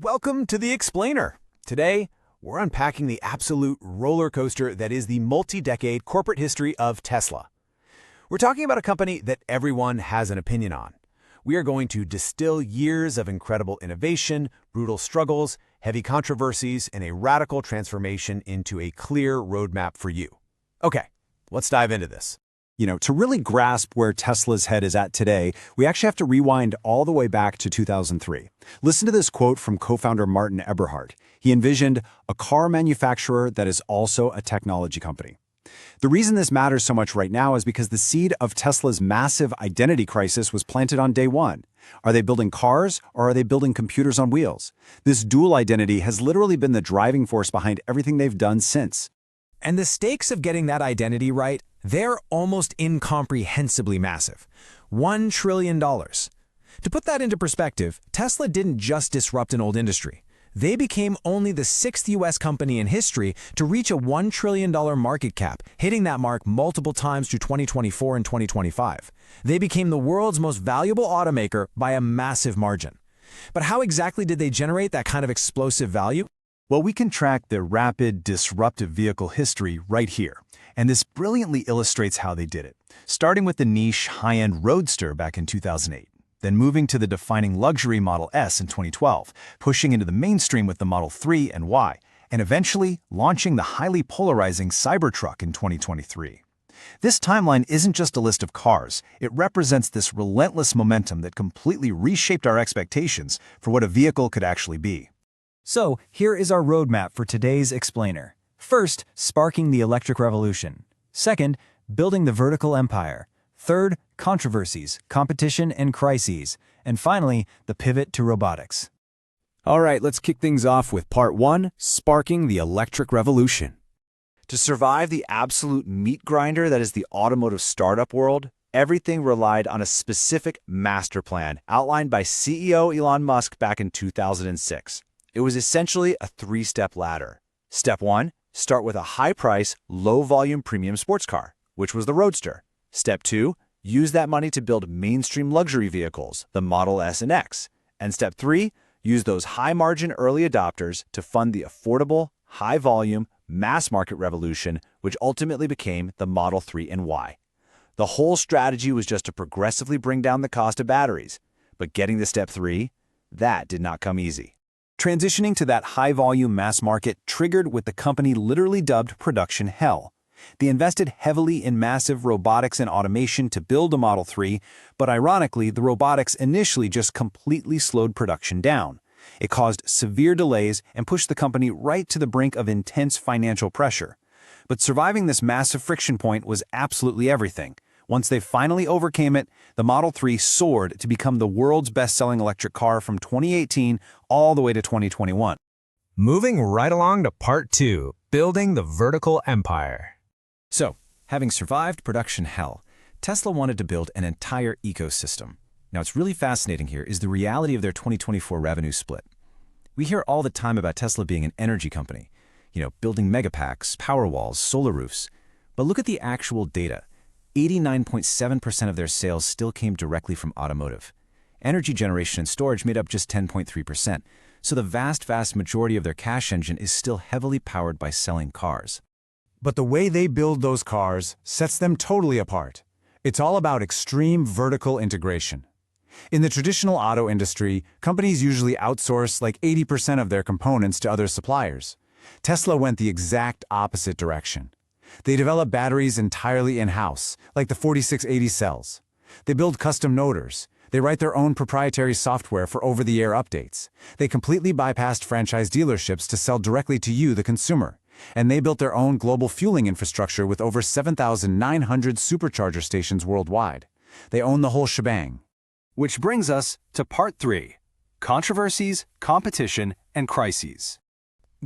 Welcome to The Explainer. Today, we're unpacking the absolute roller coaster that is the multi-decade corporate history of Tesla. We're talking about a company that everyone has an opinion on. We are going to distill years of incredible innovation, brutal struggles, heavy controversies, and a radical transformation into a clear roadmap for you. Okay, let's dive into this. To really grasp where Tesla's head is at today, we actually have to rewind all the way back to 2003. Listen to this quote from co-founder Martin Eberhard. He envisioned a car manufacturer that is also a technology company. The reason this matters so much right now is because the seed of Tesla's massive identity crisis was planted on day one. Are they building cars or are they building computers on wheels? This dual identity has literally been the driving force behind everything they've done since. And the stakes of getting that identity right, they're almost incomprehensibly massive. $1 trillion. To put that into perspective, Tesla didn't just disrupt an old industry. They became only the 6th U.S. company in history to reach a $1 trillion market cap, hitting that mark multiple times through 2024 and 2025. They became the world's most valuable automaker by a massive margin. But how exactly did they generate that kind of explosive value? Well, we can track their rapid, disruptive vehicle history right here, and this brilliantly illustrates how they did it, starting with the niche high-end Roadster back in 2008, then moving to the defining luxury Model S in 2012, pushing into the mainstream with the Model 3 and Y, and eventually launching the highly polarizing Cybertruck in 2023. This timeline isn't just a list of cars, it represents this relentless momentum that completely reshaped our expectations for what a vehicle could actually be. So, here is our roadmap for today's explainer. First, sparking the electric revolution. Second, building the vertical empire. Third, controversies, competition, and crises. And finally, the pivot to robotics. All right, let's kick things off with part 1, sparking the electric revolution. To survive the absolute meat grinder that is the automotive startup world, everything relied on a specific master plan outlined by CEO Elon Musk back in 2006. It was essentially a 3-step ladder. Step 1, start with a high-price, low-volume premium sports car, which was the Roadster. Step 2, use that money to build mainstream luxury vehicles, the Model S and X. And Step 3, use those high-margin early adopters to fund the affordable, high-volume, mass-market revolution, which ultimately became the Model 3 and Y. The whole strategy was just to progressively bring down the cost of batteries. But getting to Step 3, that did not come easy. Transitioning to that high-volume mass market triggered what the company literally dubbed production hell. They invested heavily in massive robotics and automation to build a Model 3, but ironically, the robotics initially just completely slowed production down. It caused severe delays and pushed the company right to the brink of intense financial pressure. But surviving this massive friction point was absolutely everything. Once they finally overcame it, the Model 3 soared to become the world's best-selling electric car from 2018 all the way to 2021. Moving right along to part 2, building the vertical empire. So, having survived production hell, Tesla wanted to build an entire ecosystem. Now, what's really fascinating here is the reality of their 2024 revenue split. We hear all the time about Tesla being an energy company, building megapacks, Powerwalls, solar roofs. But look at the actual data. 89.7% of their sales still came directly from automotive. Energy generation and storage made up just 10.3%, so the vast majority of their cash engine is still heavily powered by selling cars. But the way they build those cars sets them totally apart. It's all about extreme vertical integration. In the traditional auto industry, companies usually outsource like 80% of their components to other suppliers. Tesla went the exact opposite direction. They develop batteries entirely in-house, like the 4680 cells. They build custom motors. They write their own proprietary software for over-the-air updates. They completely bypassed franchise dealerships to sell directly to you, the consumer. And they built their own global fueling infrastructure with over 7,900 Supercharger stations worldwide. They own the whole shebang. Which brings us to part 3, controversies, competition, and crises.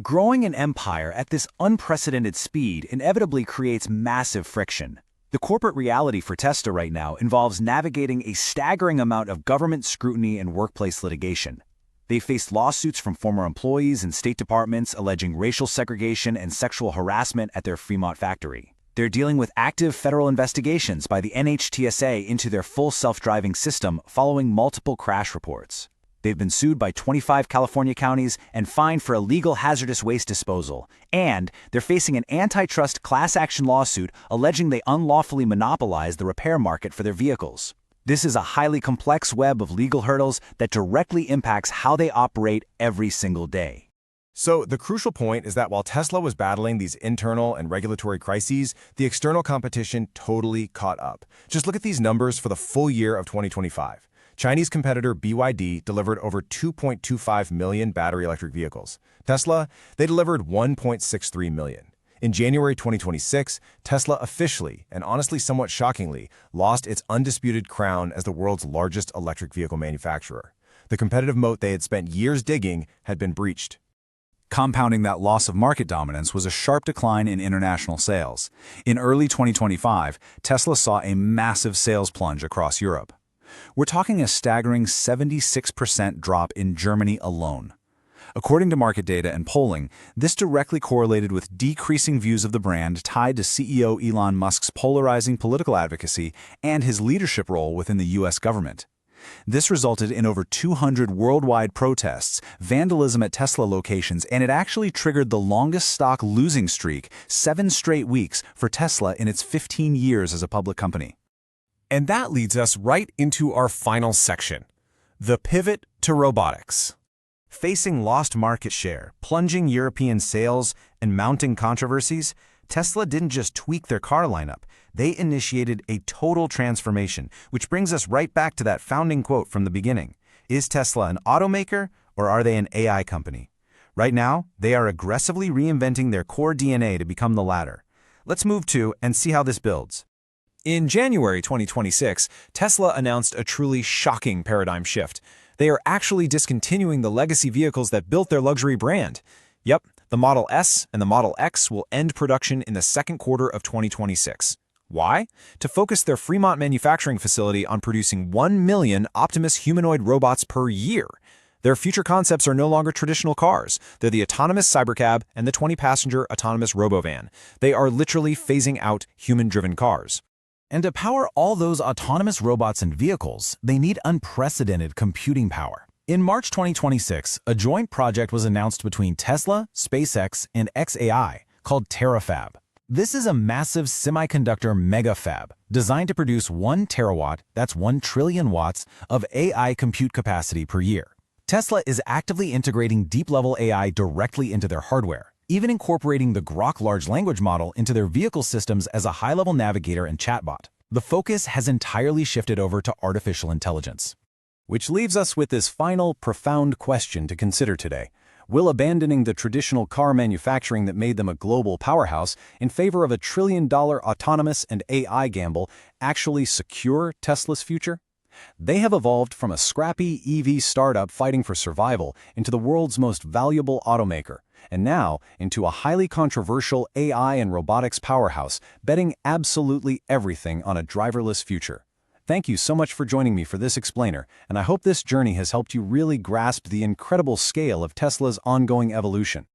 Growing an empire at this unprecedented speed inevitably creates massive friction. The corporate reality for Tesla right now involves navigating a staggering amount of government scrutiny and workplace litigation. They faced lawsuits from former employees and state departments alleging racial segregation and sexual harassment at their Fremont factory. They're dealing with active federal investigations by the NHTSA into their full self-driving system following multiple crash reports. They've been sued by 25 California counties and fined for illegal hazardous waste disposal. And they're facing an antitrust class action lawsuit alleging they unlawfully monopolized the repair market for their vehicles. This is a highly complex web of legal hurdles that directly impacts how they operate every single day. So the crucial point is that while Tesla was battling these internal and regulatory crises, the external competition totally caught up. Just look at these numbers for the full year of 2025. Chinese competitor BYD delivered over 2.25 million battery electric vehicles. Tesla, they delivered 1.63 million. In January 2026, Tesla officially, and honestly somewhat shockingly, lost its undisputed crown as the world's largest electric vehicle manufacturer. The competitive moat they had spent years digging had been breached. Compounding that loss of market dominance was a sharp decline in international sales. In early 2025, Tesla saw a massive sales plunge across Europe. We're talking a staggering 76% drop in Germany alone. According to market data and polling, this directly correlated with decreasing views of the brand tied to CEO Elon Musk's polarizing political advocacy and his leadership role within the U.S. government. This resulted in over 200 worldwide protests, vandalism at Tesla locations, and it actually triggered the longest stock losing streak, 7 straight weeks, for Tesla in its 15 years as a public company. And that leads us right into our final section, the pivot to robotics. Facing lost market share, plunging European sales, and mounting controversies, Tesla didn't just tweak their car lineup, they initiated a total transformation, which brings us right back to that founding quote from the beginning. Is Tesla an automaker, or are they an AI company? Right now, they are aggressively reinventing their core DNA to become the latter. Let's move to and see how this builds. In January 2026, Tesla announced a truly shocking paradigm shift. They are actually discontinuing the legacy vehicles that built their luxury brand. Yep, the Model S and the Model X will end production in the second quarter of 2026. Why? To focus their Fremont manufacturing facility on producing 1 million Optimus humanoid robots per year. Their future concepts are no longer traditional cars. They're the autonomous Cybercab and the 20-passenger autonomous robovan. They are literally phasing out human-driven cars. And to power all those autonomous robots and vehicles, they need unprecedented computing power. In March 2026, a joint project was announced between Tesla, SpaceX, and xAI called TerraFab. This is a massive semiconductor megafab designed to produce 1 terawatt, that's 1 trillion watts, of AI compute capacity per year. Tesla is actively integrating deep-level AI directly into their hardware, even incorporating the Grok large language model into their vehicle systems as a high-level navigator and chatbot. The focus has entirely shifted over to artificial intelligence. Which leaves us with this final, profound question to consider today. Will abandoning the traditional car manufacturing that made them a global powerhouse in favor of a trillion-dollar autonomous and AI gamble actually secure Tesla's future? They have evolved from a scrappy EV startup fighting for survival into the world's most valuable automaker, and now into a highly controversial AI and robotics powerhouse, betting absolutely everything on a driverless future. Thank you so much for joining me for this explainer, and I hope this journey has helped you really grasp the incredible scale of Tesla's ongoing evolution.